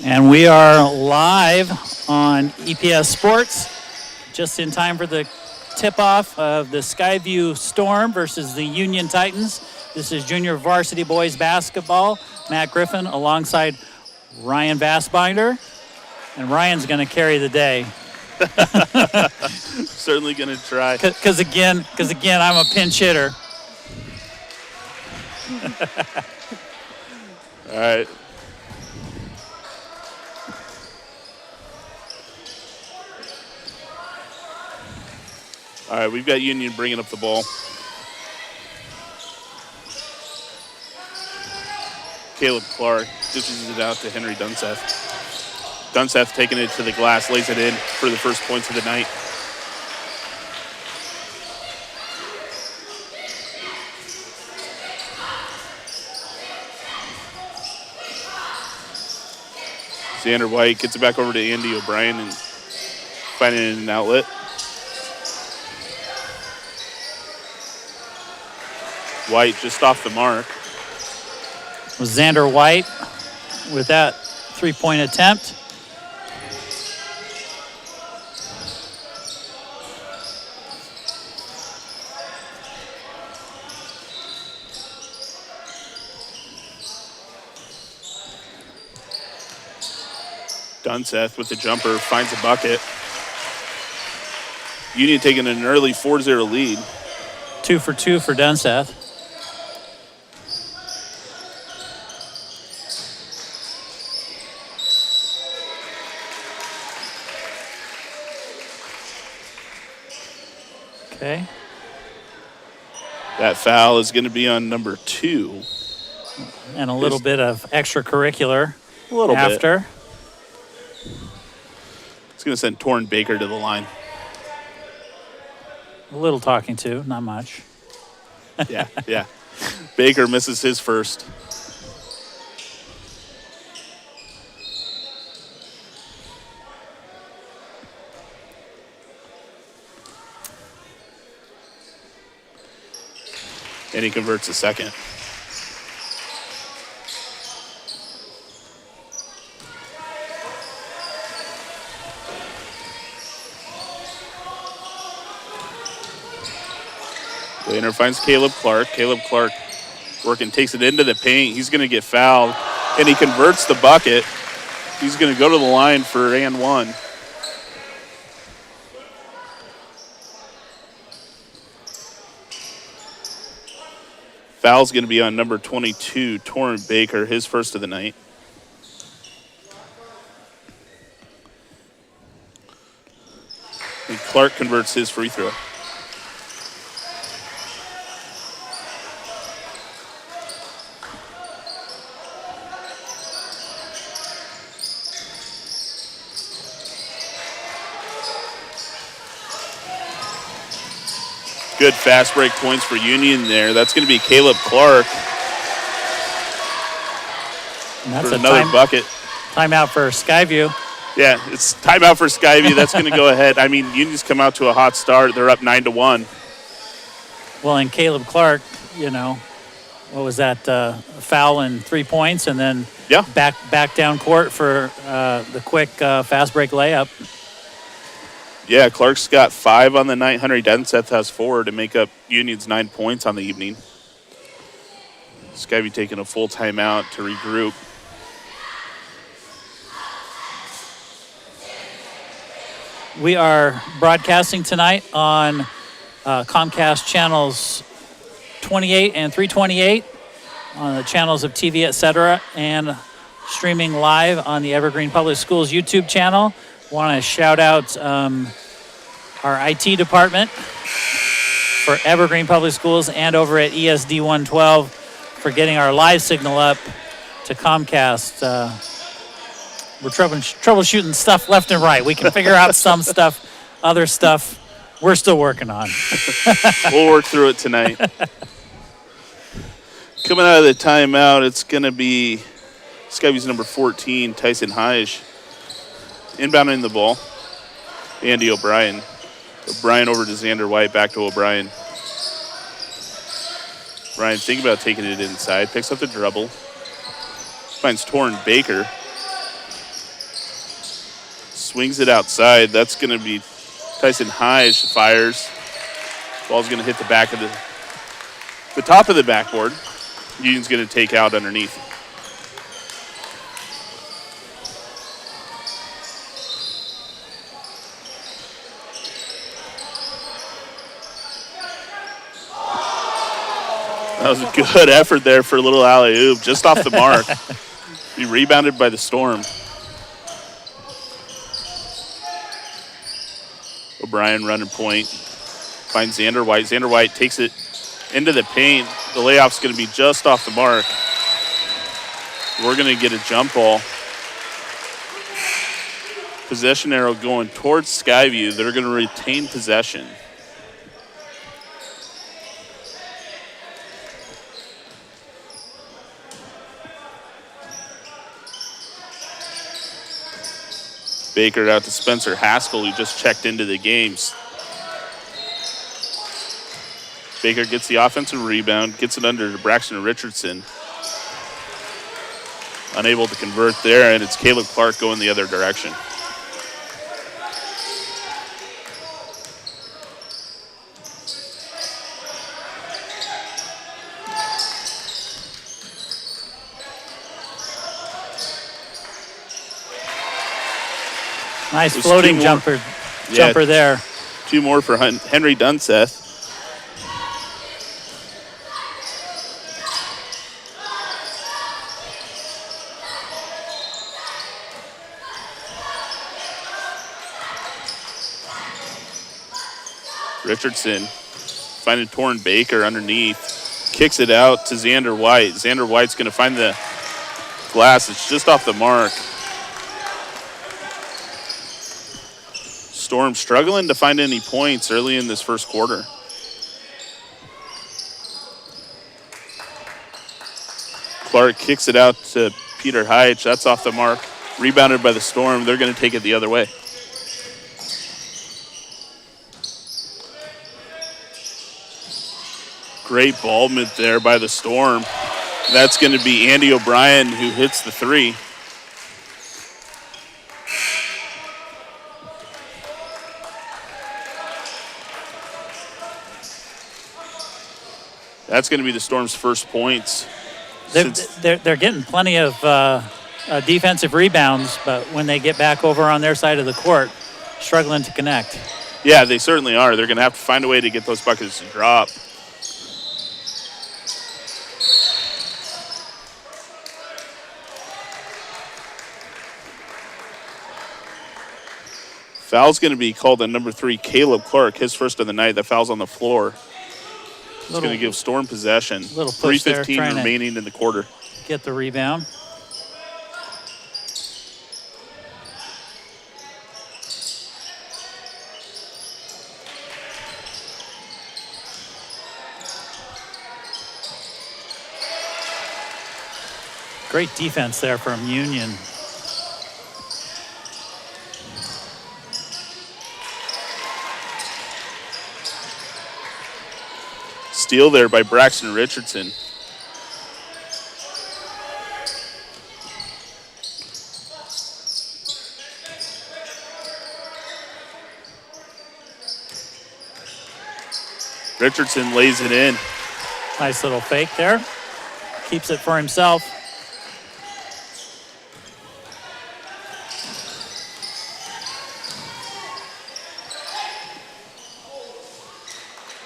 And we are live on EPS Sports, just in time for the tip-off of the Skyview Storm versus the Union Titans. This is junior varsity boys basketball. Matt Griffin alongside Ryan Vassbinder. And Ryan's going to carry the day. Certainly going to try. Because again, I'm a pinch hitter. All right. All right, we've got Union bringing up the ball. Caleb Clark dishes it out to Henry Dunseth. Dunseth taking it to the glass, lays it in for the first points of the night. Xander White gets it back over to Andy O'Brien and finding an outlet. White just off the mark. Was Xander White with that three-point attempt. Dunseth with the jumper finds a bucket. Union taking an early 4-0 lead. 2 for 2 for Dunseth. Okay. That foul is going to be on number 2. And a little bit of extracurricular a little after. Bit. It's going to send Torrin Baker to the line. A little talking to, not much. Yeah. Baker misses his first. And he converts a second. Laner finds Caleb Clark. Caleb Clark working, takes it into the paint. He's going to get fouled, and he converts the bucket. He's going to go to the line for and one. Foul's going to be on number 22, Torrin Baker, his first of the night. And Clark converts his free throw. Good fast break points for Union there. That's going to be Caleb Clark. And that's for another bucket. Timeout for Skyview. Yeah, it's timeout for Skyview. That's going to go ahead. I mean, Union's come out to a hot start. They're up 9-1. Well, and Caleb Clark, you know, what was that, foul and 3 points, and then Yeah. back down court for the quick fast break layup. Yeah, Clark's got 5 on the night. Henry Dunseth has 4 to make up Union's 9 points on the evening. Skyview taking a full timeout to regroup. We are broadcasting tonight on Comcast channels 28 and 328 on the channels of TV, etc., and streaming live on the Evergreen Public Schools YouTube channel. Want to shout out our IT department for Evergreen Public Schools and over at ESD 112 for getting our live signal up to Comcast. We're troubleshooting stuff left and right. We can figure out some stuff, other stuff we're still working on. We'll work through it tonight. Coming out of the timeout, it's going to be Skyview's number 14, Tyson Hige, inbounding the ball. Andy O'Brien. O'Brien over to Xander White, back to O'Brien. Brian thinking about taking it inside, picks up the dribble, finds Torrin Baker. Swings it outside. That's going to be Tyson Hige fires. Ball's going to hit the back of the top of the backboard. Union's going to take out underneath. That was a good effort there for a little alley-oop, just off the mark. Be rebounded by the Storm. O'Brien running point. Finds Xander White. Xander White takes it into the paint. The layoff's going to be just off the mark. We're going to get a jump ball. Possession arrow going towards Skyview. They're going to retain possession. Baker out to Spencer Haskell, who just checked into the games. Baker gets the offensive rebound, gets it under to Braxton Richardson. Unable to convert there, and it's Caleb Clark going the other direction. Nice floating jumper there. 2 more for Henry Dunseth. Richardson finding Torrin Baker underneath. Kicks it out to Xander White. Xander White's going to find the glass. It's just off the mark. Storm struggling to find any points early in this first quarter. Clark kicks it out to Peter Hige. That's off the mark. Rebounded by the Storm. They're going to take it the other way. Great ball movement there by the Storm. That's going to be Andy O'Brien who hits the 3. That's going to be the Storm's first points. They're getting plenty of defensive rebounds, but when they get back over on their side of the court, struggling to connect. Yeah, they certainly are. They're going to have to find a way to get those buckets to drop. Foul's going to be called on number 3, Caleb Clark, his first of the night. The foul's on the floor. It's going to give Storm possession. 3:15 remaining in the quarter. Get the rebound. Great defense there from Union. Steal there by Braxton Richardson. Richardson lays it in. Nice little fake there. Keeps it for himself.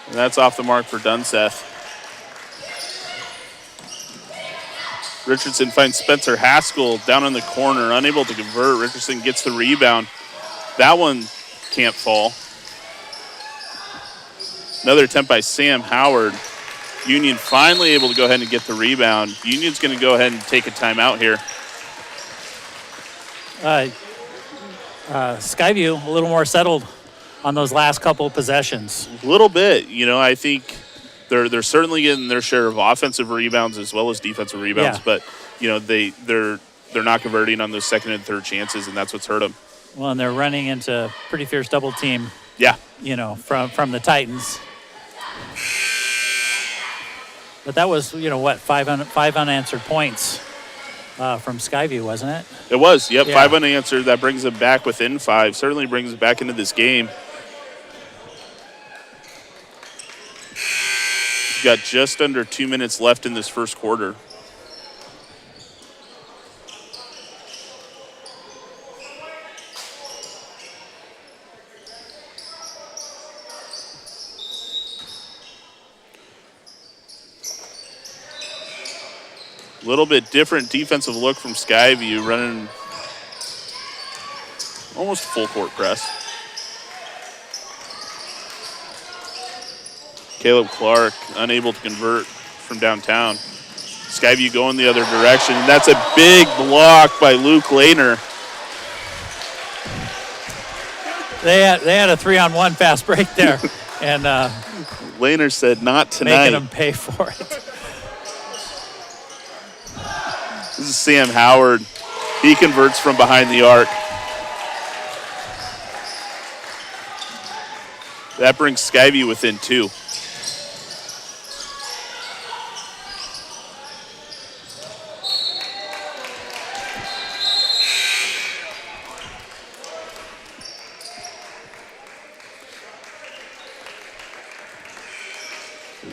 And that's off the mark for Dunseth. Richardson finds Spencer Haskell down in the corner, unable to convert. Richardson gets the rebound. That one can't fall. Another attempt by Sam Howard. Union finally able to go ahead and get the rebound. Union's going to go ahead and take a timeout here. Skyview a little more settled on those last couple possessions. A little bit. I think they're certainly getting their share of offensive rebounds as well as defensive rebounds, but they're not converting on those second and third chances, and that's what's hurt them. Well, and they're running into pretty fierce double team. Yeah. From the Titans. But that was, five unanswered points from Skyview, wasn't it? It was, yep, Yeah. 5 unanswered. That brings them back within 5. Certainly brings them back into this game. We've got just under 2 minutes left in this first quarter. A little bit different defensive look from Skyview, running almost full court press. Caleb Clark unable to convert from downtown. Skyview going the other direction, and that's a big block by Luke Lehner. They had a 3-on-1 fast break there, and Lehner said, "Not tonight." making them pay for it. This is Sam Howard. He converts from behind the arc. That brings Skyview within 2.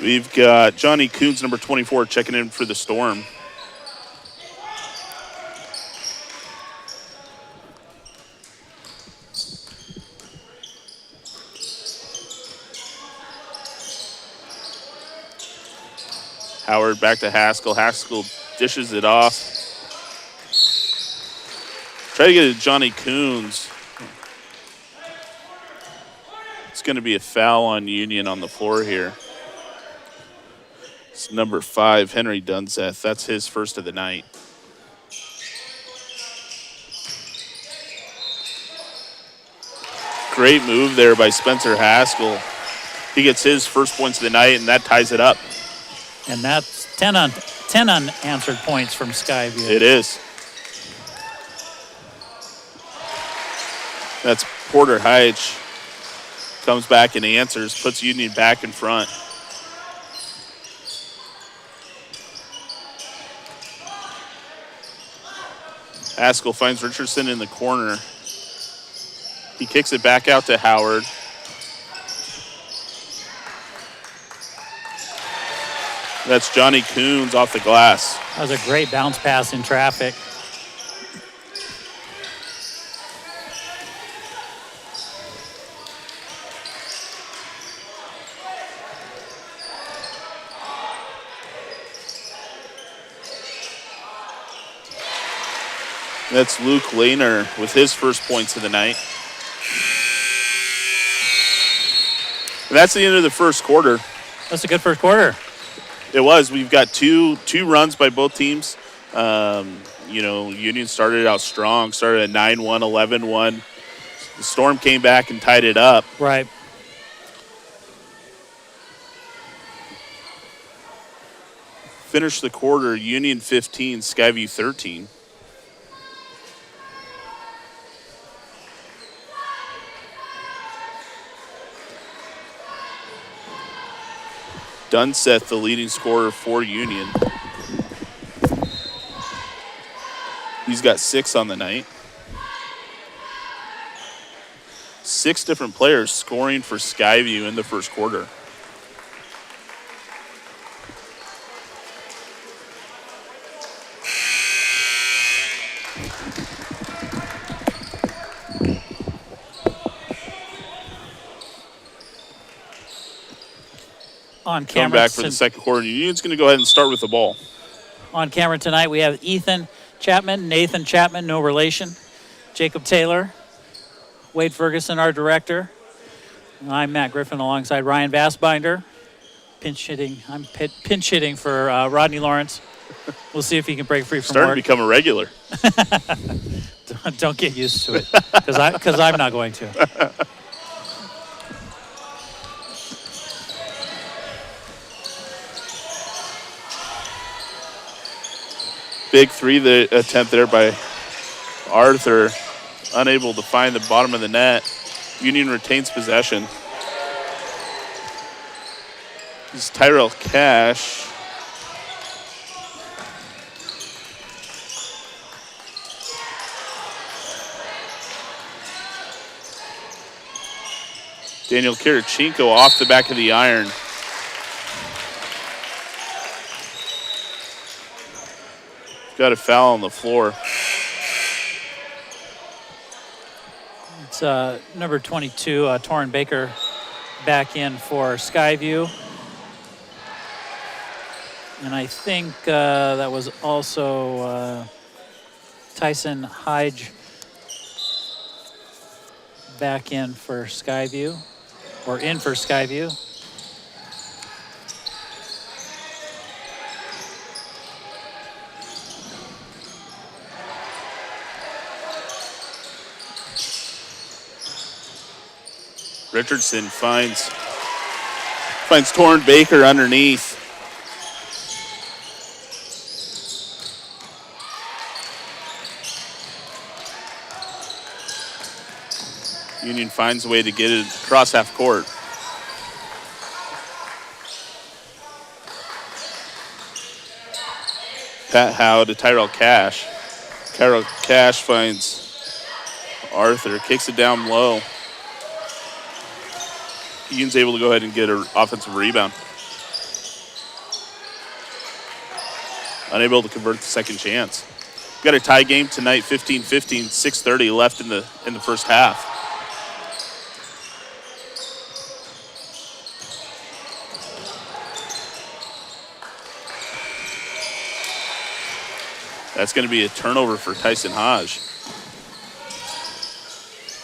We've got Johnny Coons, number 24, checking in for the Storm. Howard back to Haskell. Haskell dishes it off. Try to get it to Johnny Coons. It's going to be a foul on Union on the floor here. It's number 5, Henry Dunseth. That's his first of the night. Great move there by Spencer Haskell. He gets his first points of the night, and that ties it up. And that's 10 unanswered points from Skyview. It is. That's Porter Heitch. Comes back and answers, puts Union back in front. Haskell finds Richardson in the corner. He kicks it back out to Howard. That's Johnny Coons off the glass. That was a great bounce pass in traffic. That's Luke Lehner with his first points of the night. And that's the end of the first quarter. That's a good first quarter. It was. We've got two runs by both teams. Union started out strong, started at 9-1, 11-1. The Storm came back and tied it up. Right. Finished the quarter, Union 15, Skyview 13. Dunseth, the leading scorer for Union. He's got 6 on the night. 6 different players scoring for Skyview in the first quarter. On Coming camera, back for the second quarter. Union's going to go ahead and start with the ball. on camera tonight, we have Ethan Chapman, Nathan Chapman, no relation, Jacob Taylor, Wade Ferguson, our director. I'm Matt Griffin alongside Ryan Bassbinder. I'm pinch hitting for Rodney Lawrence. We'll see if he can break free from Starting work. to become a regular. Don't get used to it, because I'm not going to. Big three attempt there by Arthur. Unable to find the bottom of the net. Union retains possession. This is Tyrell Cash. Daniel Kirichenko off the back of the iron. Got a foul on the floor. It's number 22, Torrin Baker, back in for Skyview. And I think that was also Tyson Hyde back in for Skyview, or in for Skyview. Richardson finds Torrin Baker underneath. Union finds a way to get it across half court. Pat Howe to Tyrell Cash. Tyrell Cash finds Arthur, kicks it down low. Union's able to go ahead and get an offensive rebound. Unable to convert the second chance. We've got a tie game tonight, 15-15, 6:30 left in the first half. That's going to be a turnover for Tyson Hodge.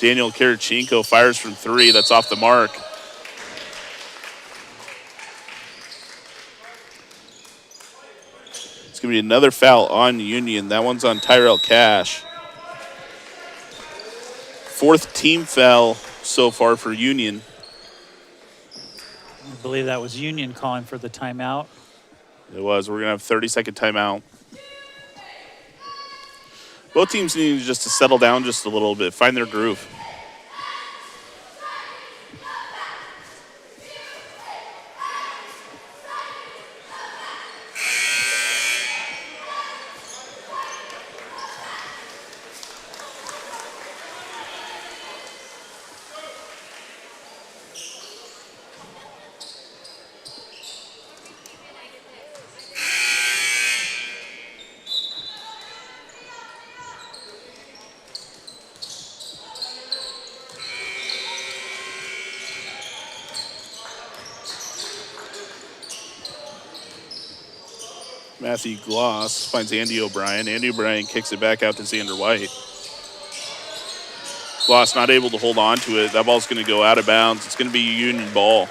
Daniel Kirichenko fires from three. That's off the mark. It's going to be another foul on Union. That one's on Tyrell Cash. Fourth team foul so far for Union. I believe that was Union calling for the timeout. It was. We're going to have 30-second timeout. Both teams need just to settle down just a little bit, find their groove. Matthew Gloss finds Andy O'Brien. Andy O'Brien kicks it back out to Xander White. Gloss not able to hold on to it. That ball's going to go out of bounds. It's going to be a Union ball.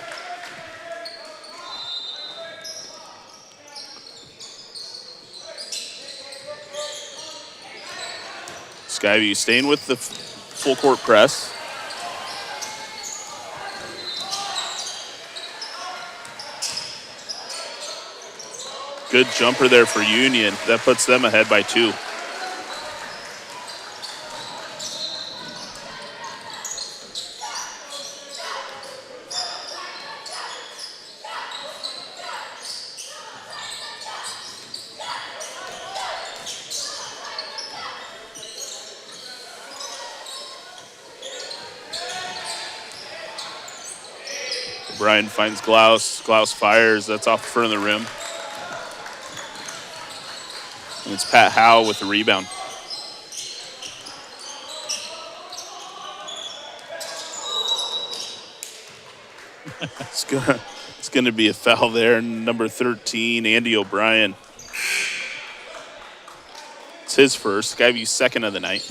Skyview staying with the full court press. Good jumper there for Union. That puts them ahead by 2. Brian finds Glaus. Glaus fires. That's off the front of the rim. And it's Pat Howe with the rebound. It's gonna be a foul there. Number 13, Andy O'Brien. It's his first. Skyview's second of the night.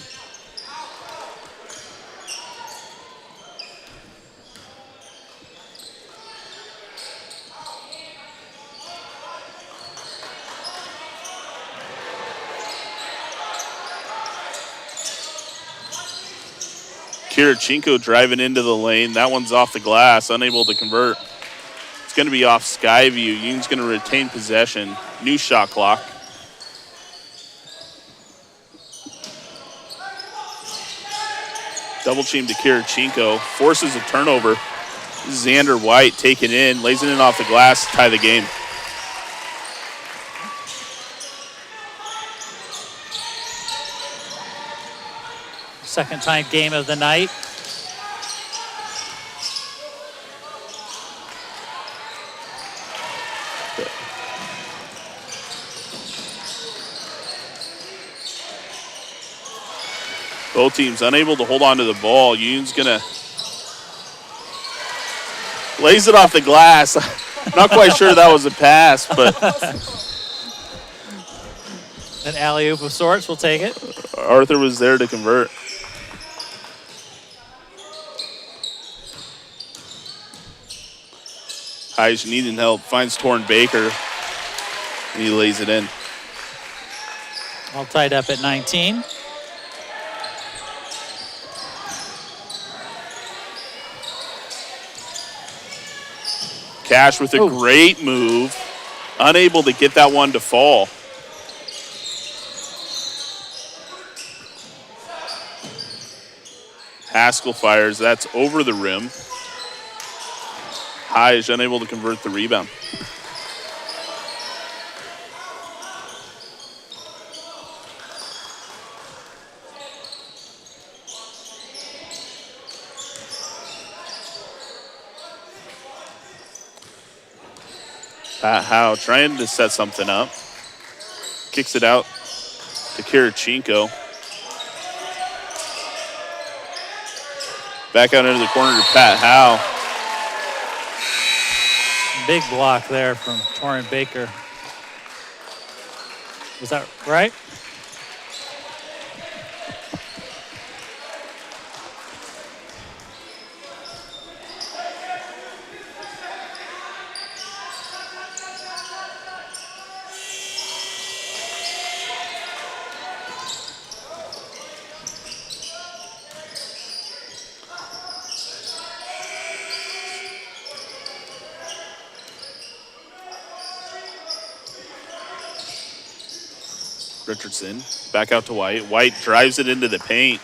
Kirichenko driving into the lane. That one's off the glass, unable to convert. It's going to be off Skyview. Union's going to retain possession. New shot clock. Double team to Kirichenko. Forces a turnover. Xander White taking in, lays it in off the glass, tie the game. Second time game of the night. Both teams unable to hold on to the ball. Union's gonna lays it off the glass. Not quite sure that was a pass, but An alley-oop of sorts, we'll take it. Arthur was there to convert. Heich needing help, finds Torrin Baker, and he lays it in. All tied up at 19. Cash with a great move, unable to get that one to fall. Haskell fires, that's over the rim. Heich unable to convert the rebound. Pat Howe trying to set something up. Kicks it out to Kirichenko. Back out into the corner to Pat Howe. Big block there from Torrin Baker. Was that right? Richardson back out to White. White drives it into the paint.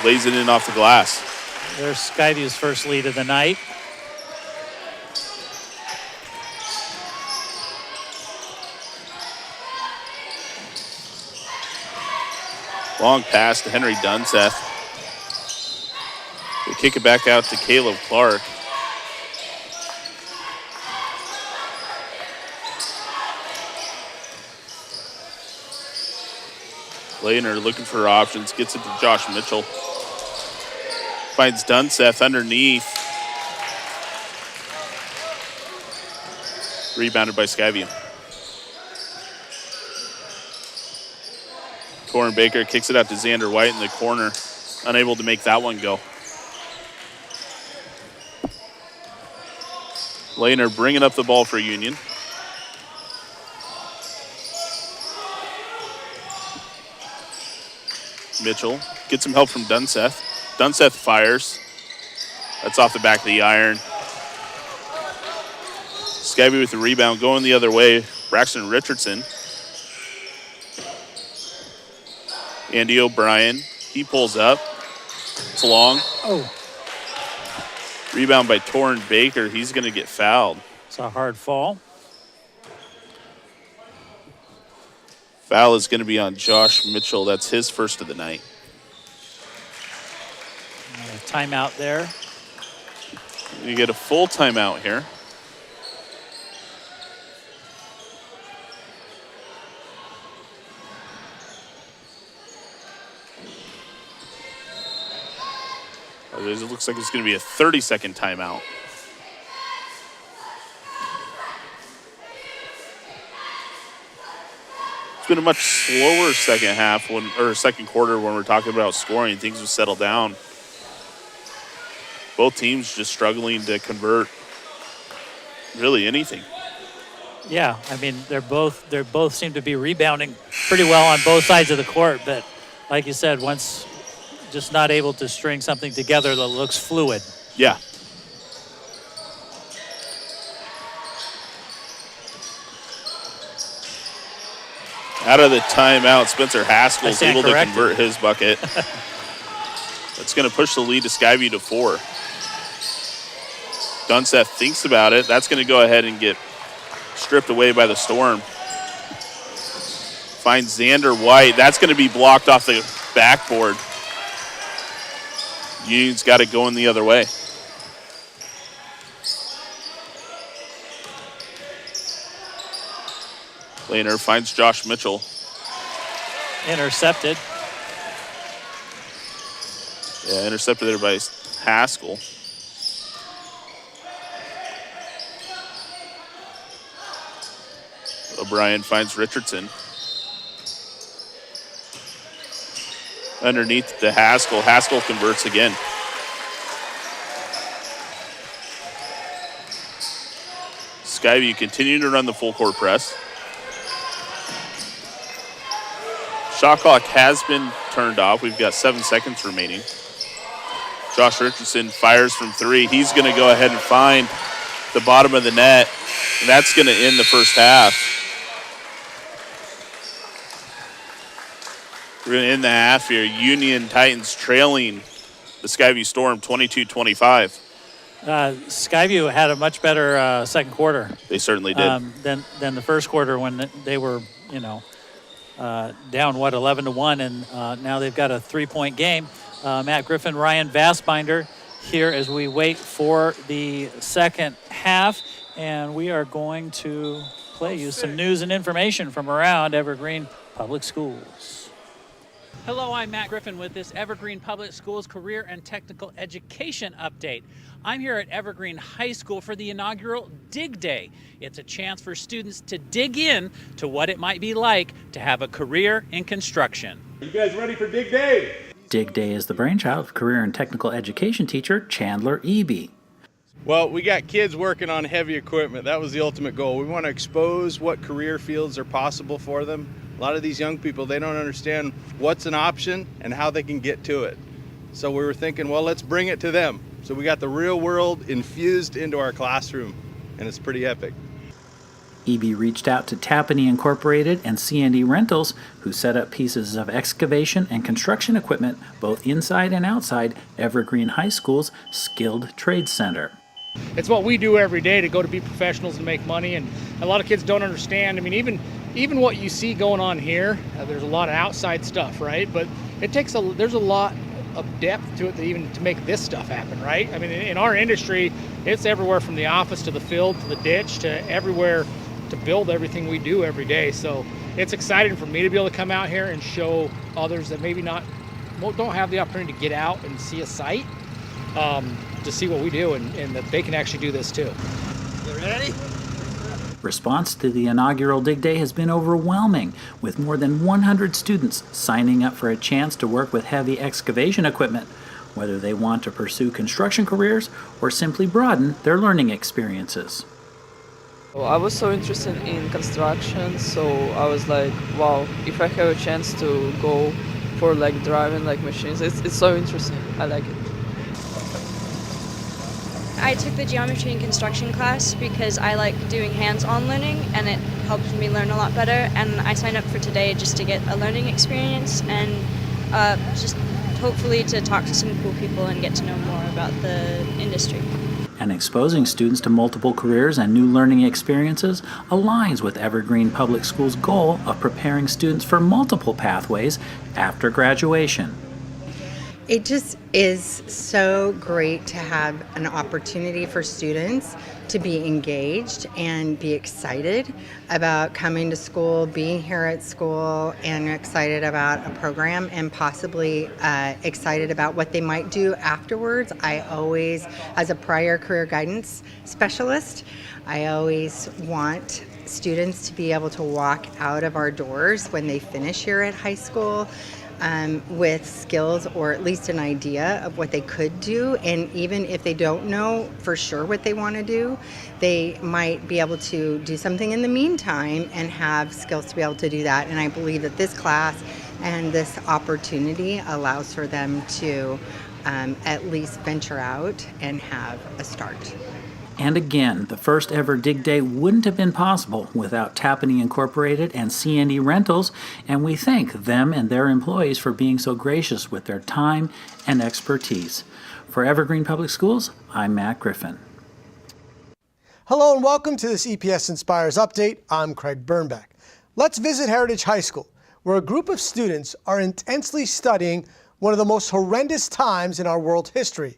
Lays it in off the glass. There's Skyview's first lead of the night. Long pass to Henry Dunseth. They kick it back out to Caleb Clark. Lehner looking for options, gets it to Josh Mitchell. Finds Dunseth underneath. Rebounded by Skyview. Torrin Baker kicks it out to Xander White in the corner. Unable to make that one go. Lehner bringing up the ball for Union. Mitchell gets some help from Dunseth. Dunseth fires. That's off the back of the iron. Skyview with the rebound, going the other way. Braxton Richardson. Andy O'Brien, he pulls up. It's long. Oh, Rebound by Torrin Baker. He's going to get fouled. it's a hard fall. Foul is going to be on Josh Mitchell. That's his first of the night. Timeout there. You get a full timeout here. It looks like it's going to be a 30-second timeout. been a much slower second half or second quarter when we're talking about scoring. Things have settled down. Both teams just struggling to convert really anything. Yeah, I mean they're both seem to be rebounding pretty well on both sides of the court, but like you said, once just not able to string something together that looks fluid. Yeah. Out of the timeout, Spencer Haskell's able to convert his bucket. That's going to push the lead to Skyview to 4. Dunseth thinks about it. That's going to go ahead and get stripped away by the Storm. Finds Xander White. That's going to be blocked off the backboard. Union's got it going the other way. Lehner finds Josh Mitchell. Intercepted. Yeah, intercepted there by Haskell. O'Brien finds Richardson. Underneath to Haskell. Haskell converts again. Skyview continuing to run the full court press. Shot clock has been turned off. We've got 7 seconds remaining. Josh Richardson fires from 3. He's going to go ahead and find the bottom of the net, and that's going to end the first half. We're going to end the half here. Union Titans trailing the Skyview Storm 22-25. Skyview had a much better second quarter. They certainly did. Than the first quarter when they were, down 11-1, and now they've got a 3-point game. Matt Griffin, Ryan Vassbinder here as we wait for the second half, and we are going to play you some news and information from around Evergreen Public Schools. Hello, I'm Matt Griffin with this Evergreen Public Schools Career and Technical Education Update. I'm here at Evergreen High School for the inaugural Dig Day. It's a chance for students to dig in to what it might be like to have a career in construction. Are you guys ready for Dig Day? Dig Day is the brainchild of career and technical education teacher Chandler Eby. Well, we got kids working on heavy equipment. That was the ultimate goal. We want to expose what career fields are possible for them. A lot of these young people, they don't understand what's an option and how they can get to it. So we were thinking, well, let's bring it to them. So we got the real world infused into our classroom, and it's pretty epic. Eby reached out to Tappanee Incorporated and C&D Rentals, who set up pieces of excavation and construction equipment both inside and outside Evergreen High School's Skilled Trades Center. It's what we do every day to go to be professionals and make money, and a lot of kids don't understand. I mean, even what you see going on here, there's a lot of outside stuff, right? But there's a lot of depth to it even to make this stuff happen, right? I mean, in our industry, it's everywhere from the office to the field to the ditch to everywhere to build everything we do every day. So it's exciting for me to be able to come out here and show others that maybe don't have the opportunity to get out and see a site, to see what we do and that they can actually do this too. You ready? Response to the inaugural Dig Day has been overwhelming, with more than 100 students signing up for a chance to work with heavy excavation equipment, whether they want to pursue construction careers or simply broaden their learning experiences. Well, I was so interested in construction, so I was like, wow, if I have a chance to go for driving machines, it's so interesting. I like it. I took the geometry and construction class because I like doing hands-on learning and it helps me learn a lot better, and I signed up for today just to get a learning experience and just hopefully to talk to some cool people and get to know more about the industry. And exposing students to multiple careers and new learning experiences aligns with Evergreen Public Schools' goal of preparing students for multiple pathways after graduation. It just is so great to have an opportunity for students to be engaged and be excited about coming to school, being here at school, and excited about a program and possibly excited about what they might do afterwards. I always, as a prior career guidance specialist, I always want students to be able to walk out of our doors when they finish here at high school with skills or at least an idea of what they could do. And even if they don't know for sure what they want to do, they might be able to do something in the meantime and have skills to be able to do that. And I believe that this class and this opportunity allows for them to at least venture out and have a start. And again, the first ever Dig Day wouldn't have been possible without Tappanee Incorporated and C&E Rentals, and we thank them and their employees for being so gracious with their time and expertise. For Evergreen Public Schools, I'm Matt Griffin. Hello and welcome to this EPS Inspires Update. I'm Craig Birnbach. Let's visit Heritage High School, where a group of students are intensely studying one of the most horrendous times in our world history.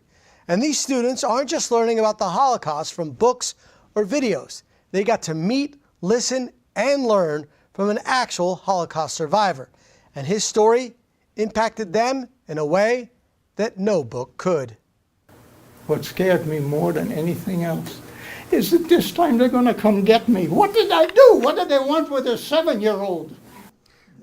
And these students aren't just learning about the Holocaust from books or videos. They got to meet, listen, and learn from an actual Holocaust survivor. And his story impacted them in a way that no book could. What scared me more than anything else is that this time they're going to come get me. What did I do? What did they want with a 7-year-old?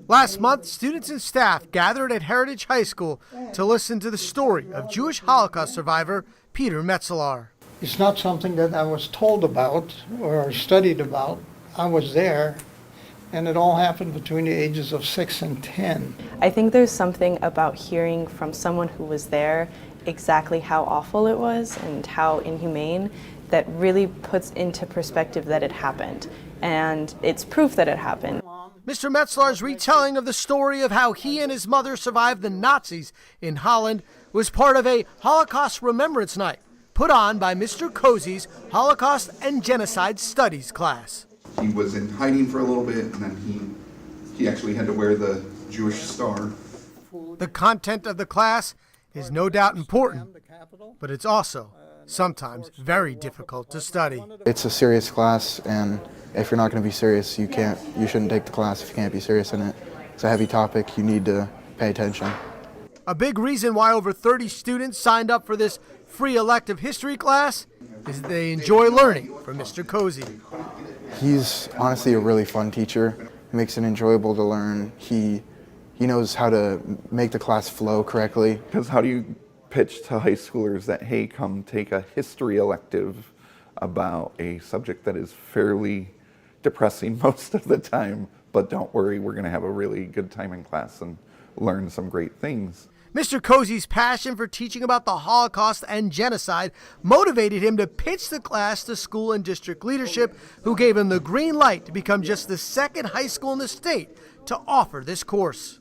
Last month, students and staff gathered at Heritage High School to listen to the story of Jewish Holocaust survivor Peter Metzelar. It's not something that I was told about or studied about. I was there, and it all happened between the ages of 6 and 10. I think there's something about hearing from someone who was there exactly how awful it was and how inhumane that really puts into perspective that it happened. And it's proof that it happened. Mr. Metzlar's retelling of the story of how he and his mother survived the Nazis in Holland was part of a Holocaust Remembrance Night put on by Mr. Cozy's Holocaust and Genocide Studies class. He was in hiding for a little bit, and then he actually had to wear the Jewish star. The content of the class is no doubt important, but it's also sometimes very difficult to study. It's a serious class, and if you're not going to be serious, you shouldn't take the class if you can't be serious in it. It's a heavy topic. You need to pay attention. A big reason why over 30 students signed up for this free elective history class is that they enjoy learning from Mr. Cozy. He's honestly a really fun teacher. He makes it enjoyable to learn. He knows how to make the class flow correctly. Because how do you pitch to high schoolers that, hey, come take a history elective about a subject that is fairly depressing most of the time, but don't worry, we're going to have a really good time in class and learn some great things. Mr. Cozy's passion for teaching about the Holocaust and genocide motivated him to pitch the class to school and district leadership, who gave him the green light to become just the second high school in the state to offer this course.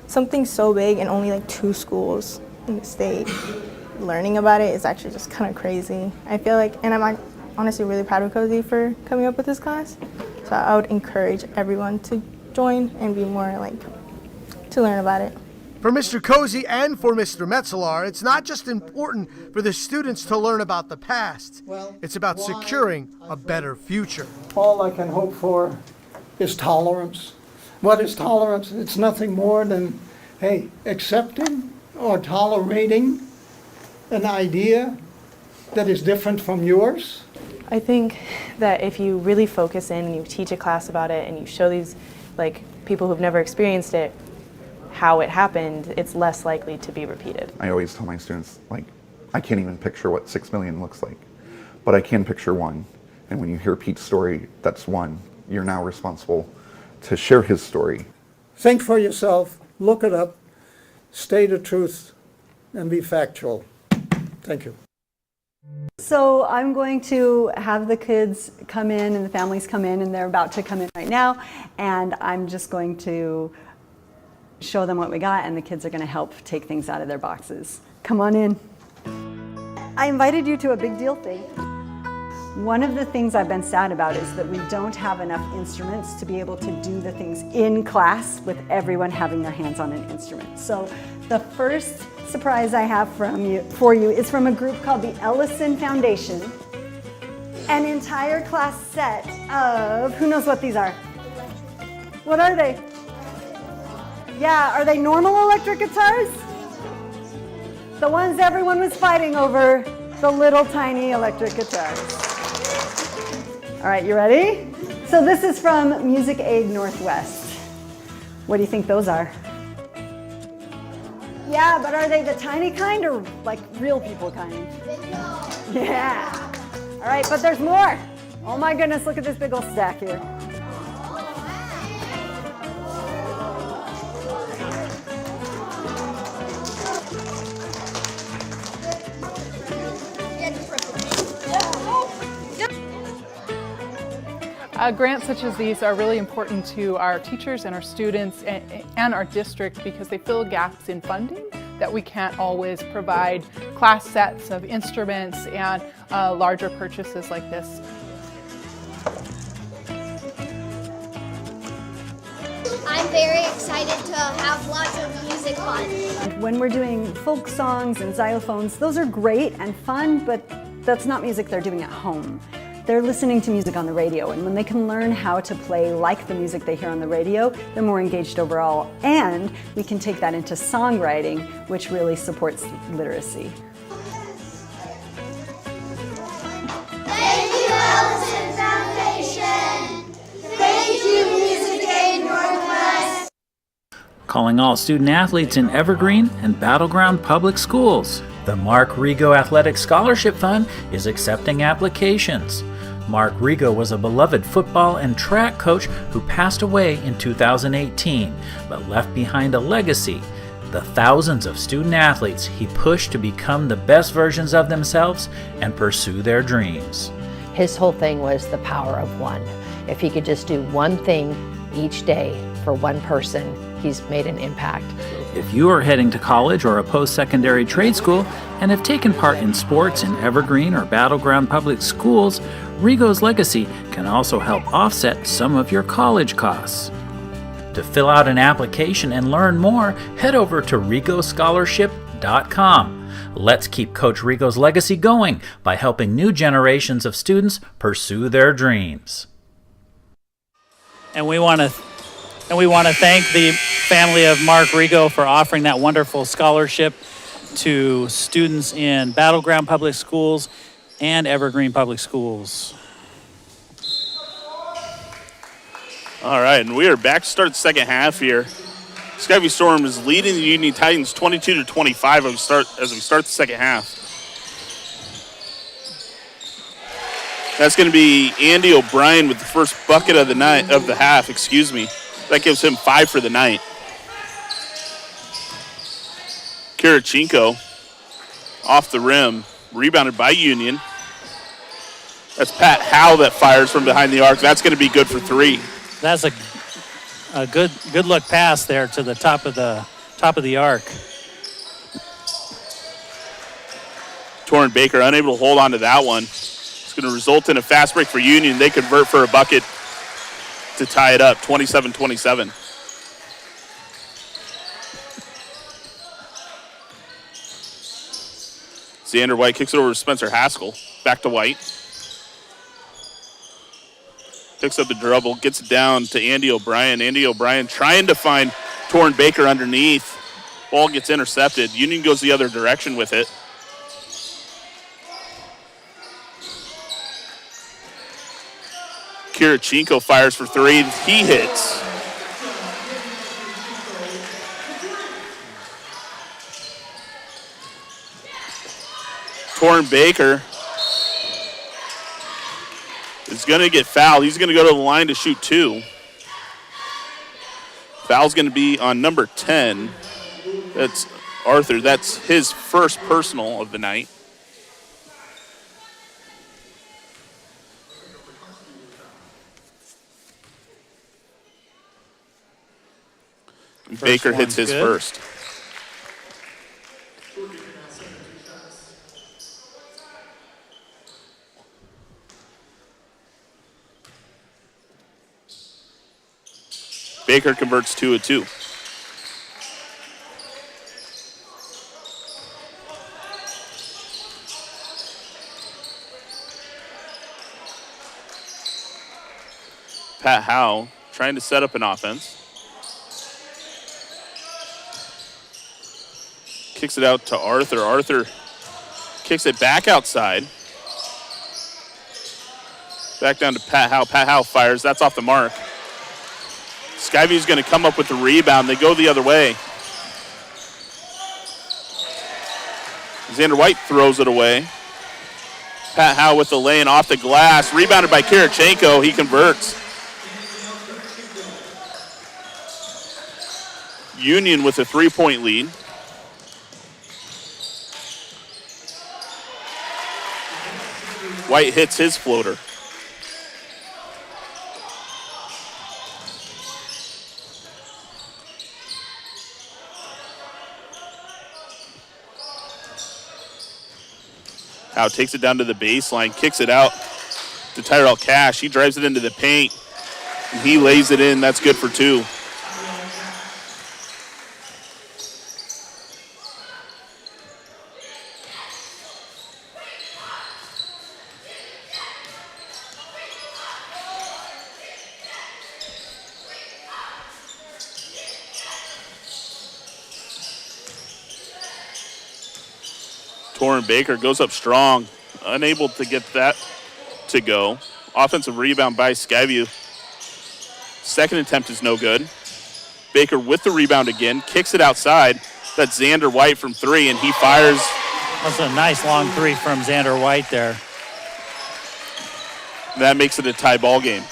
Something so big and only like 2 schools in the state learning about it is actually just kind of crazy. I feel like, and I'm honestly really proud of Cozy for coming up with this class. So I would encourage everyone to join and be more to learn about it. For Mr. Cozy and for Mr. Metzelar, it's not just important for the students to learn about the past. It's about securing a better future. All I can hope for is tolerance. What is tolerance? It's nothing more than, hey, accepting or tolerating an idea that is different from yours. I think that if you really focus in and you teach a class about it and you show these people who've never experienced it how it happened, it's less likely to be repeated. I always tell my students, I can't even picture what 6 million looks like, but I can picture one. And when you hear Pete's story, that's one. You're now responsible to share his story. Think for yourself, look it up, state the truth, and be factual. Thank you. So I'm going to have the kids come in and the families come in, and they're about to come in right now, and I'm just going to show them what we got, and the kids are going to help take things out of their boxes. Come on in. I invited you to a big deal thing. One of the things I've been sad about is that we don't have enough instruments to be able to do the things in class with everyone having their hands on an instrument. So the first surprise I have for you is from a group called the Ellison Foundation. An entire class set of, who knows what these are? What are they? Yeah, are they normal electric guitars? The ones everyone was fighting over, the little tiny electric guitars. All right, you ready? So this is from Music Aid Northwest. What do you think those are? Yeah, but are they the tiny kind or like real people kind? Yeah. All right, but there's more. Oh my goodness, look at this big old stack here. Grants such as these are really important to our teachers and our students and our district because they fill gaps in funding that we can't always provide class sets of instruments and larger purchases like this. I'm very excited to have lots of music fun. When we're doing folk songs and xylophones, those are great and fun, but that's not music they're doing at home. They're listening to music on the radio, and when they can learn how to play like the music they hear on the radio, they're more engaged overall, and we can take that into songwriting, which really supports literacy. Thank you, Ellison Foundation. Thank you, Music Aid Northwest. Calling all student athletes in Evergreen and Battleground Public Schools. The Mark Rigo Athletic Scholarship Fund is accepting applications. Mark Rigo was a beloved football and track coach who passed away in 2018, but left behind a legacy. The thousands of student athletes he pushed to become the best versions of themselves and pursue their dreams. His whole thing was the power of one. If he could just do one thing each day for one person, he's made an impact. If you are heading to college or a post-secondary trade school and have taken part in sports in Evergreen or Battleground Public Schools, Rigo's legacy can also help offset some of your college costs. To fill out an application and learn more, head over to rigoscholarship.com. Let's keep Coach Rigo's legacy going by helping new generations of students pursue their dreams. And we want to thank the family of Mark Rigo for offering that wonderful scholarship to students in Battleground Public Schools and Evergreen Public Schools. All right, and we are back to start the second half here. Skyview Storm is leading the Union Titans 22-25 as we start the second half. That's going to be Andy O'Brien with the first bucket of the half. That gives him 5 for the night. Kirichenko off the rim, rebounded by Union. That's Pat Howe that fires from behind the arc. That's going to be good for 3. That's a good look pass there to the top of the arc. Torrin Baker unable to hold on to that one. It's going to result in a fast break for Union. They convert for a bucket to tie it up, 27-27. Xander White kicks it over to Spencer Haskell. Back to White. Picks up the dribble, gets it down to Andy O'Brien. Andy O'Brien trying to find Torrin Baker underneath. Ball gets intercepted. Union goes the other direction with it. Kirichenko fires for 3. He hits. Torrin Baker is going to get fouled. He's going to go to the line to shoot 2. Foul's going to be on number 10. That's Arthur. That's his first personal of the night. Baker hits his first. Baker converts 2 of 2. Pat Howe trying to set up an offense. Kicks it out to Arthur. Arthur kicks it back outside. Back down to Pat Howe. Pat Howe fires. That's off the mark. Skyview's going to come up with the rebound. They go the other way. Xander White throws it away. Pat Howe with the lane off the glass. Rebounded by Kirichenko. He converts. Union with a 3-point lead. White hits his floater. Howe takes it down to the baseline, kicks it out to Tyrell Cash. He drives it into the paint, and he lays it in. That's good for 2. Torrin Baker goes up strong, unable to get that to go. Offensive rebound by Skyview. Second attempt is no good. Baker with the rebound again, kicks it outside. That's Xander White from 3, and he fires. That's a nice long 3 from Xander White there. That makes it a tie ball game.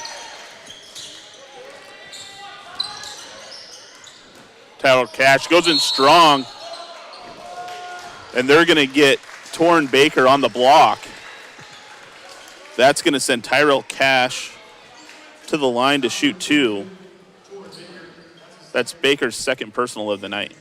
Tyler Cash goes in strong. And they're going to get Torrin Baker on the block. That's going to send Tyrell Cash to the line to shoot 2. That's Baker's second personal of the night.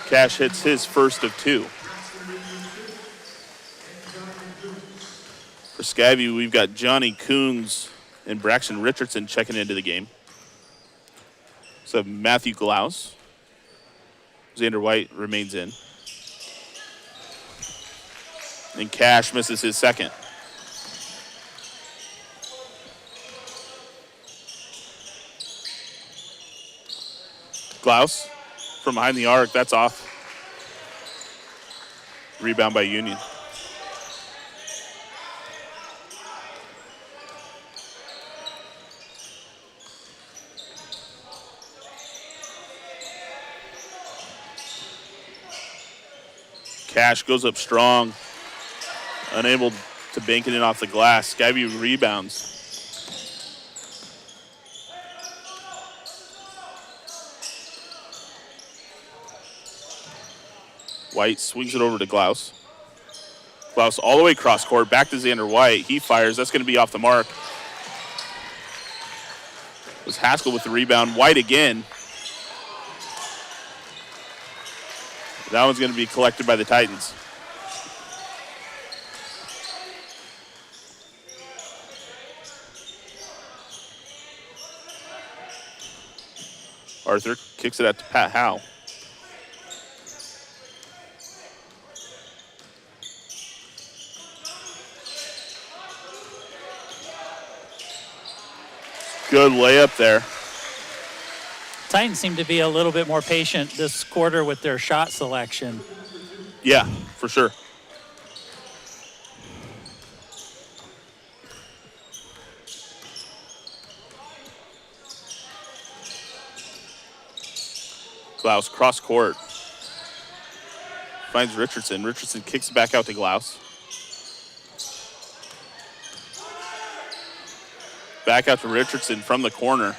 Cash hits his first of 2. For Skyview, we've got Johnny Coons and Braxton Richardson checking into the game. So Matthew Glaus. Xander White remains in. And Cash misses his second. Glaus from behind the arc, that's off. Rebound by Union. Cash goes up strong, unable to bank it in off the glass. Skyview rebounds. White swings it over to Glaus. Glaus all the way cross court, back to Xander White. He fires. That's going to be off the mark. It was Haskell with the rebound. White again. That one's going to be collected by the Titans. Arthur kicks it out to Pat Howe. Good layup there. Titans seem to be a little bit more patient this quarter with their shot selection. Yeah, for sure. Glaus cross court. Finds Richardson. Richardson kicks it back out to Glaus. Back out to Richardson from the corner.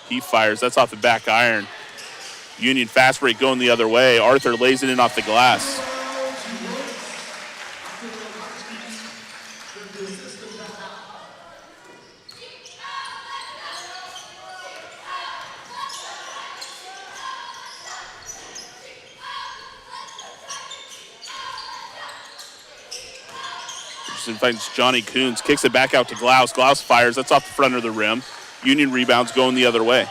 He fires. That's off the back iron. Union fast break going the other way. Arthur lays it in off the glass. Richardson finds Johnny Coons, kicks it back out to Glaus. Glaus fires. That's off the front of the rim. Union rebounds going the other way.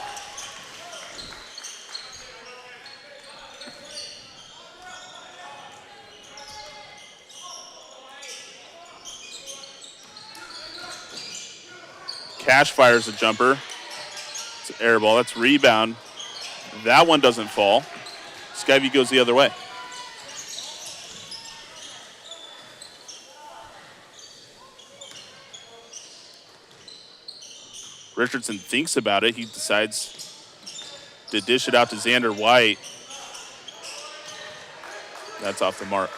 Cash fires a jumper. It's an air ball. That's rebound. That one doesn't fall. Skyview goes the other way. Richardson thinks about it. He decides to dish it out to Xander White. That's off the mark.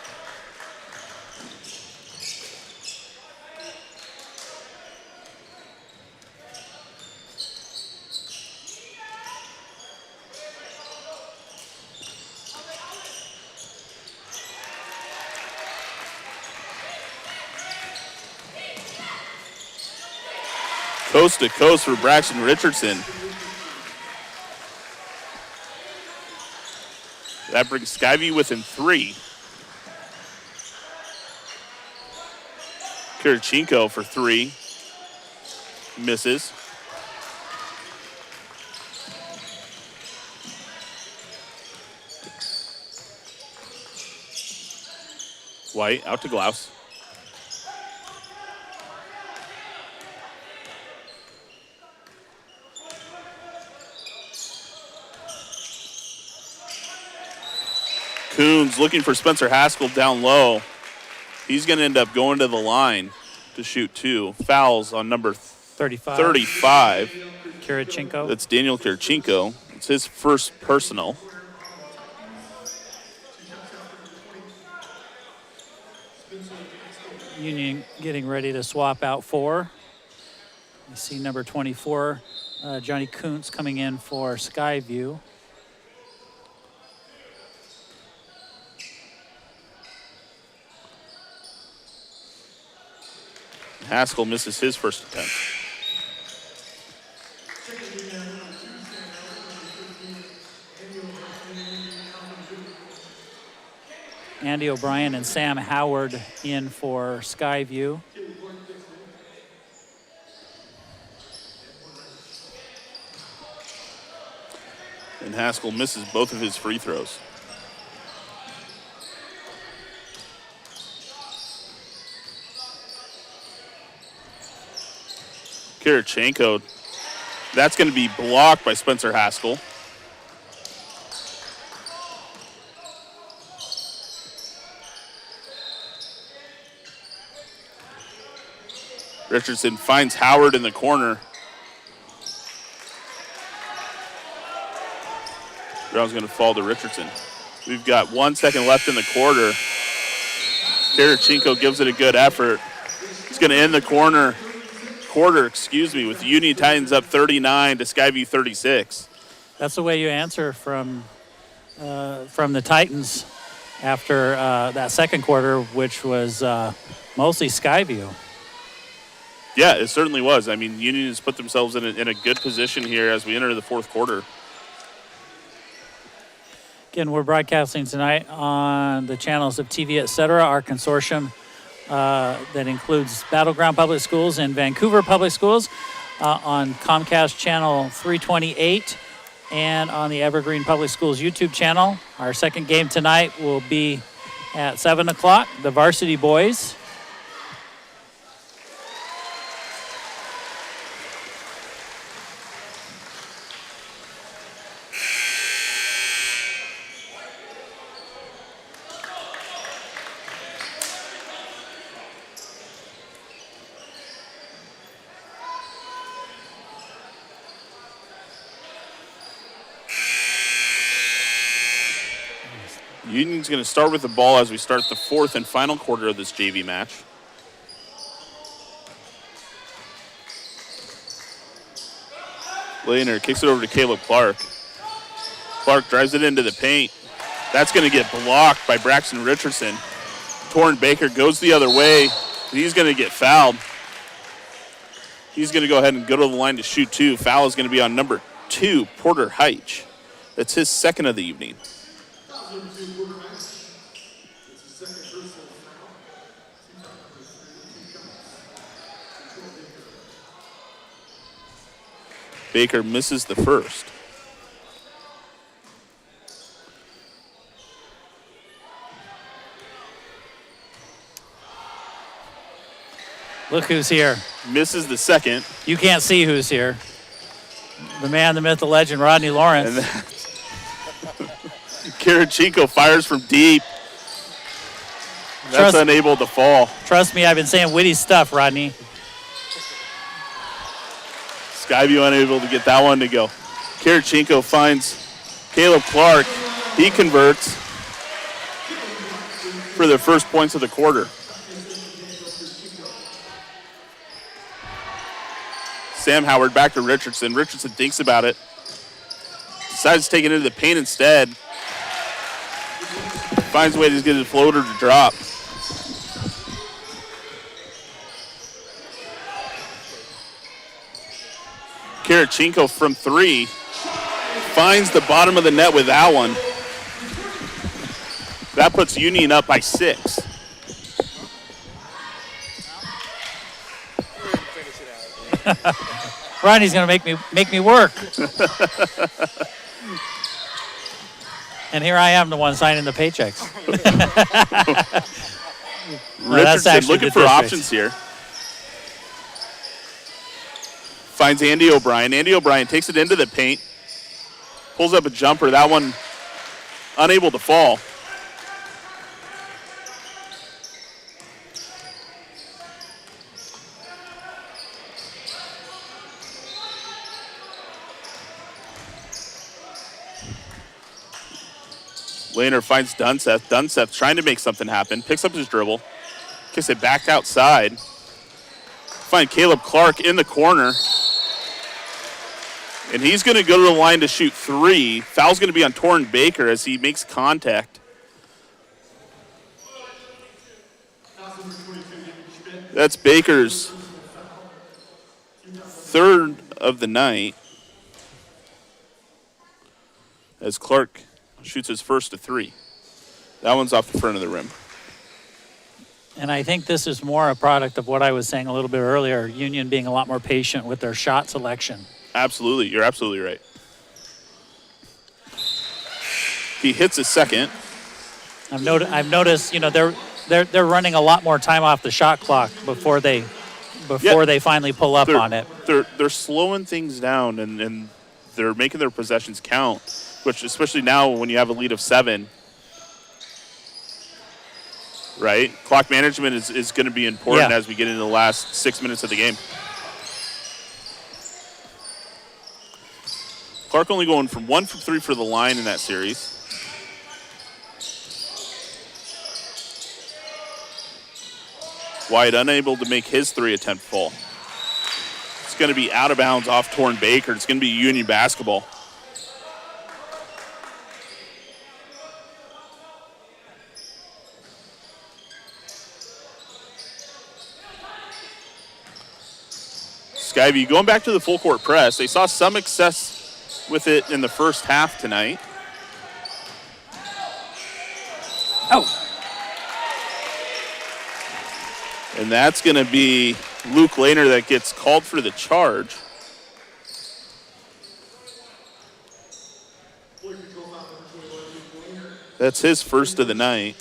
Coast to coast for Braxton Richardson. That brings Skyview within 3. Kirichenko for 3. Misses. White out to Glaus. Coons looking for Spencer Haskell down low. He's going to end up going to the line to shoot 2. Fouls on number 35. Kirichenko. That's Daniel Kirichenko. It's his first personal. Union getting ready to swap out 4. You see number 24, Johnny Kuntz, coming in for Skyview. Haskell misses his first attempt. Andy O'Brien and Sam Howard in for Skyview. And Haskell misses both of his free throws. Kirichenko, that's going to be blocked by Spencer Haskell. Richardson finds Howard in the corner. Brown's going to fall to Richardson. We've got 1 second left in the quarter. Kirichenko gives it a good effort. He's going to end the quarter, with Union Titans up 39 to Skyview 36. That's the way you answer from the Titans after that second quarter, which was mostly Skyview. Yeah, it certainly was. I mean, Union has put themselves in a good position here as we enter the fourth quarter. Again, we're broadcasting tonight on the channels of TV, etc., our consortium that includes Battleground Public Schools and Vancouver Public Schools on Comcast Channel 328 and on the Evergreen Public Schools YouTube channel. Our second game tonight will be at 7 o'clock, the varsity boys. Union's going to start with the ball as we start the fourth and final quarter of this JV match. Lehner kicks it over to Caleb Clark. Clark drives it into the paint. That's going to get blocked by Braxton Richardson. Torrin Baker goes the other way. He's going to get fouled. He's going to go ahead and go to the line to shoot 2. Foul is going to be on number 2, Porter Heitch. That's his second of the evening. Baker misses the first. Look who's here. Misses the second. You can't see who's here. The man, the myth, the legend, Rodney Lawrence. And Karachenko fires from deep. That's unable to fall. Trust me, I've been saying witty stuff, Rodney. Skyview unable to get that one to go. Karachenko finds Caleb Clark. He converts for the first points of the quarter. Sam Howard back to Richardson. Richardson thinks about it. Decides to take it into the paint instead. Finds a way to get his floater to drop. Karachenko from three. Finds the bottom of the net with that one. That puts Union up by 6. Rodney's going to make me work. And here I am, the one signing the paychecks. Richardson looking for options here. Finds Andy O'Brien. Andy O'Brien takes it into the paint. Pulls up a jumper. That one unable to fall. Lehner finds Dunseth. Dunseth trying to make something happen. Picks up his dribble. Kicks it back outside. Find Caleb Clark in the corner. And he's going to go to the line to shoot 3. Foul's going to be on Torrin Baker as he makes contact. That's Baker's third of the night. As Clark shoots his first of 3. That one's off the front of the rim. And I think this is more a product of what I was saying a little bit earlier, Union being a lot more patient with their shot selection. Absolutely. You're absolutely right. He hits a second. I've noticed, they're running a lot more time off the shot clock before they finally pull up on it. They're slowing things down and they're making their possessions count, which especially now when you have a lead of 7. Right? Clock management is going to be important as we get into the last 6 minutes of the game. Clark only going from 1 from 3 for the line in that series. White unable to make his 3 attempt fall. It's going to be out of bounds off Torrin Baker. It's going to be Union basketball. Skyview going back to the full court press. They saw some success with it in the first half tonight. Oh. And that's going to be Luke Lehner that gets called for the charge. That's his first of the night.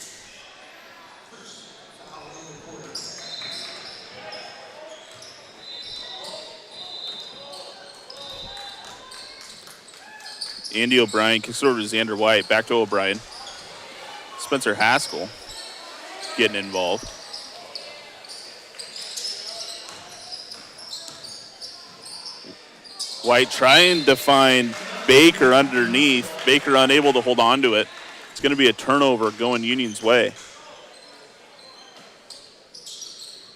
Andy O'Brien kicks it over to Xander White. Back to O'Brien. Spencer Haskell getting involved. White trying to find Baker underneath. Baker unable to hold on to it. It's going to be a turnover going Union's way.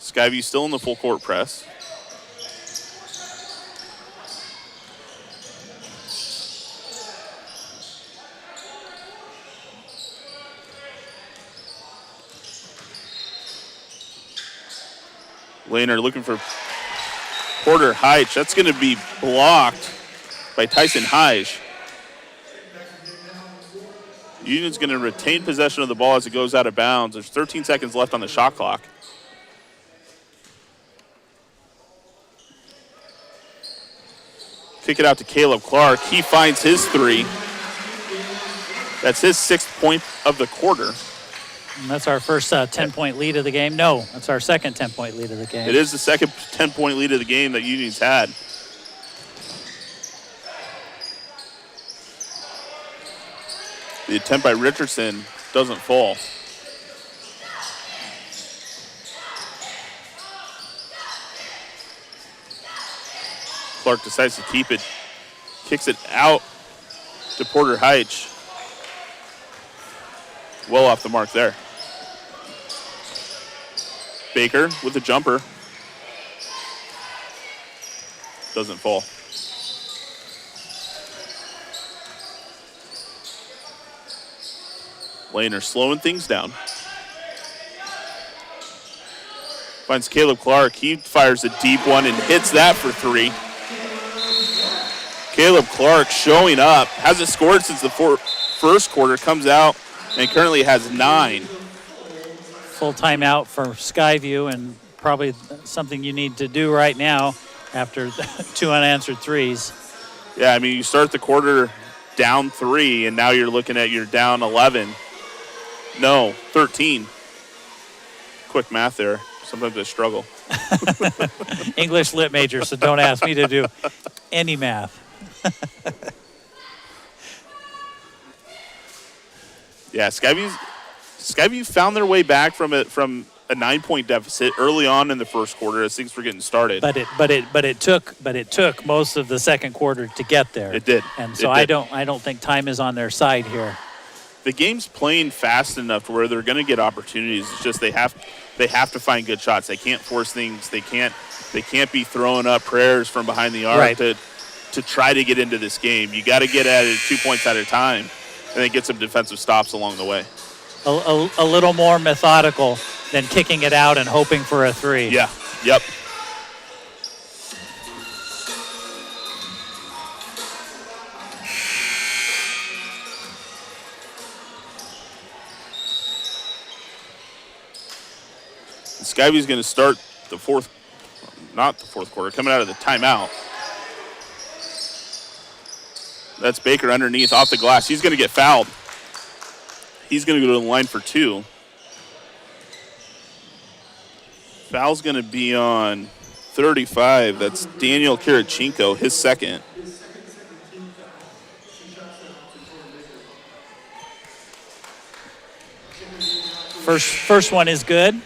Skyview still in the full court press. Lehner looking for Porter Heitch. That's going to be blocked by Tyson Heitch. Union's going to retain possession of the ball as it goes out of bounds. There's 13 seconds left on the shot clock. Kick it out to Caleb Clark. He finds his 3. That's his 6th point of the quarter. And that's our first 10-point lead of the game. No, that's our second 10-point lead of the game. It is the second 10-point lead of the game that Union's had. The attempt by Richardson doesn't fall. Clark decides to keep it, kicks it out to Porter Heitch. Well off the mark there. Baker with a jumper. Doesn't fall. Lehner slowing things down. Finds Caleb Clark. He fires a deep one and hits that for 3. Caleb Clark showing up. Hasn't scored since the first quarter. Comes out and currently has 9. Full timeout for Skyview, and probably something you need to do right now after 2 unanswered threes. Yeah, I mean, you start the quarter down 3, and now you're looking at you're down 11. No, 13. Quick math there. Sometimes I struggle. English lit major, so don't ask me to do any math. Yeah, Skyview found their way back from a 9-point deficit early on in the first quarter as things were getting started. But it took most of the second quarter to get there. It did. And so I don't think time is on their side here. The game's playing fast enough to where they're going to get opportunities. It's just they have to find good shots. They can't force things. They can't be throwing up prayers from behind the arc to try to get into this game. You got to get at it 2 points at a time, and then get some defensive stops along the way. A little more methodical than kicking it out and hoping for a 3. Yeah. Yep. Skyview's going to start not the fourth quarter, coming out of the timeout. That's Baker underneath, off the glass. He's going to get fouled. He's going to go to the line for 2. Foul's going to be on 35. That's Daniel Kirichenko, his second. First one is good.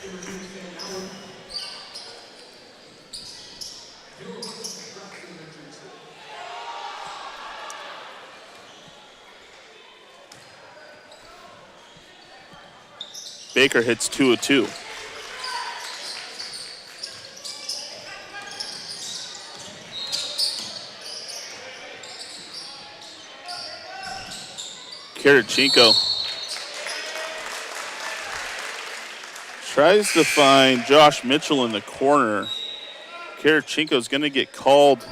Baker hits 2 of 2. Kirichenko tries to find Josh Mitchell in the corner. Kirichenko's going to get called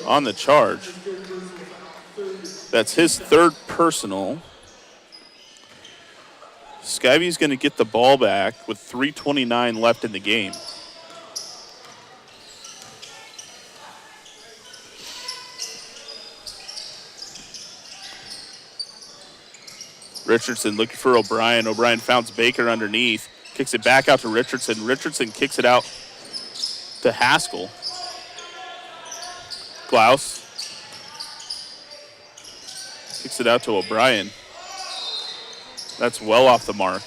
on the charge. That's his 3rd personal. Skyview's going to get the ball back with 3:29 left in the game. Richardson looking for O'Brien. O'Brien finds Baker underneath. Kicks it back out to Richardson. Richardson kicks it out to Haskell. Klaus kicks it out to O'Brien. That's well off the mark.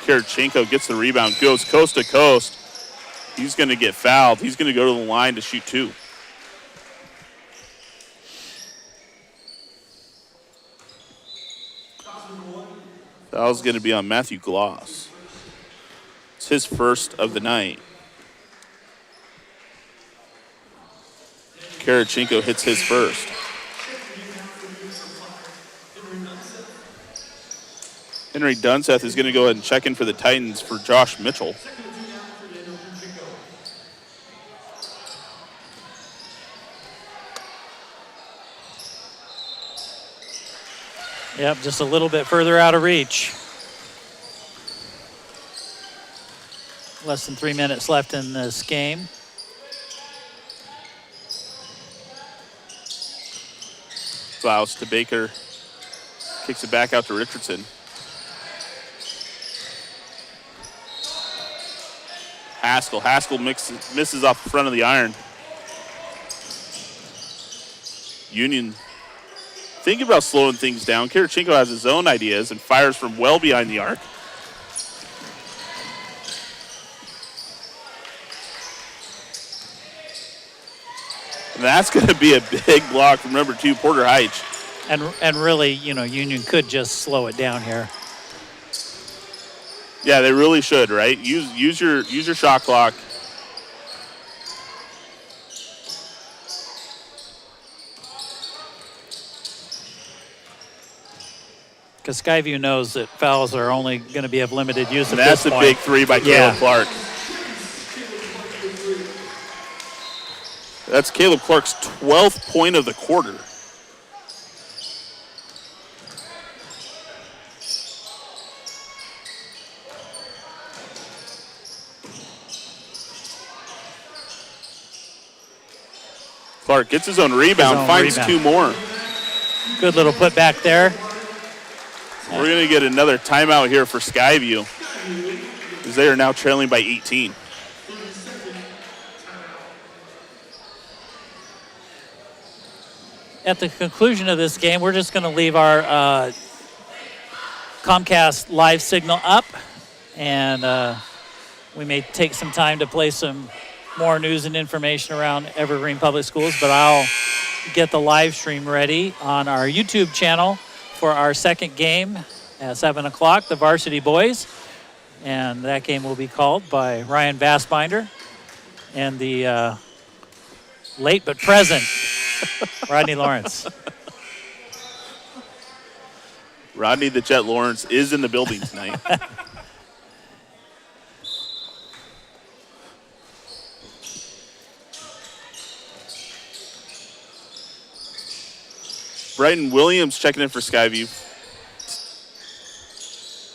Kirichenko gets the rebound, goes coast to coast. He's going to get fouled. He's going to go to the line to shoot 2. Foul's going to be on Matthew Gloss. It's his first of the night. Kirichenko hits his first. Henry Dunseth is going to go ahead and check in for the Titans for Josh Mitchell. Yep, just a little bit further out of reach. Less than 3 minutes left in this game. Klaus to Baker. Kicks it back out to Richardson. Haskell misses off the front of the iron. Union thinking about slowing things down. Kirichenko has his own ideas and fires from well behind the arc. And that's going to be a big block from number 2, Porter Heitch. And really, Union could just slow it down here. Yeah, they really should, right? Use your shot clock. Because Skyview knows that fouls are only going to be of limited use at That's this a point. big 3 by Caleb Clark. That's Caleb Clark's 12th point of the quarter. Clark gets his own rebound, finds 2 more. Good little put back there. We're going to get another timeout here for Skyview, as they are now trailing by 18. At the conclusion of this game, we're just going to leave our Comcast live signal up, and we may take some time to play some more news and information around Evergreen Public Schools, but I'll get the live stream ready on our YouTube channel for our second game at 7 o'clock, the varsity boys. And that game will be called by Ryan Bassbinder and the late but present Rodney Lawrence. Rodney the Jet Lawrence is in the building tonight. Bryton Williams checking in for Skyview.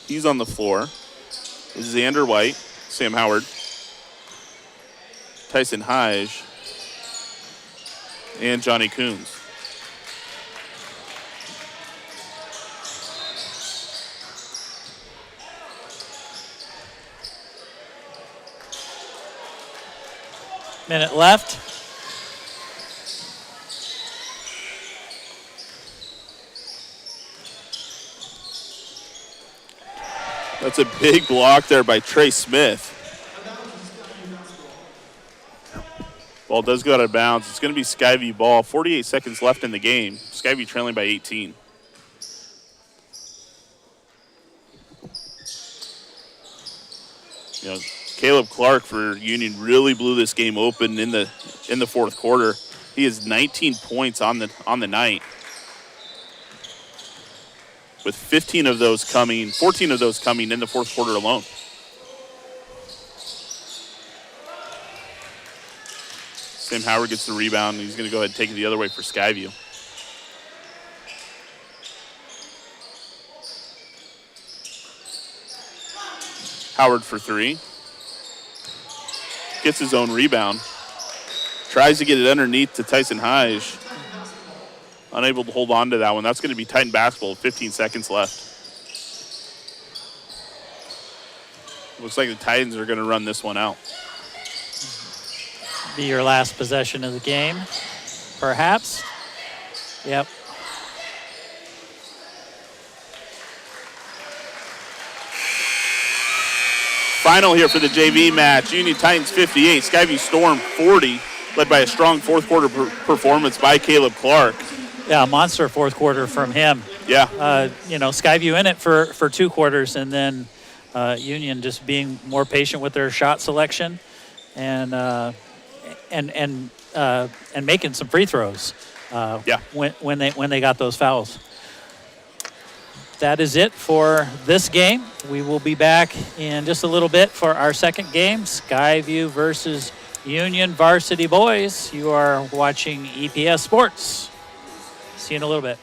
He's on the floor. Xander White, Sam Howard, Tyson Hige, and Johnny Coons. Minute left. That's a big block there by Trey Smith. Ball does go out of bounds. It's going to be Skyview ball. 48 seconds left in the game. Skyview trailing by 18. Caleb Clark for Union really blew this game open in the fourth quarter. He has 19 points on the night, with 14 of those coming in the fourth quarter alone. Sam Howard gets the rebound, and he's going to go ahead and take it the other way for Skyview. Howard for 3. Gets his own rebound. Tries to get it underneath to Tyson Hige. Unable to hold on to that one. That's going to be Titan basketball with 15 seconds left. Looks like the Titans are going to run this one out. Be your last possession of the game, perhaps. Yep. Final here for the JV match. Union Titans 58, Skyview Storm 40, led by a strong fourth quarter performance by Caleb Clark. Yeah, monster fourth quarter from him. Yeah. Skyview in it for 2 quarters, and then Union just being more patient with their shot selection and making some free throws. When they got those fouls. That is it for this game. We will be back in just a little bit for our second game, Skyview versus Union Varsity Boys. You are watching EPS Sports. See you in a little bit.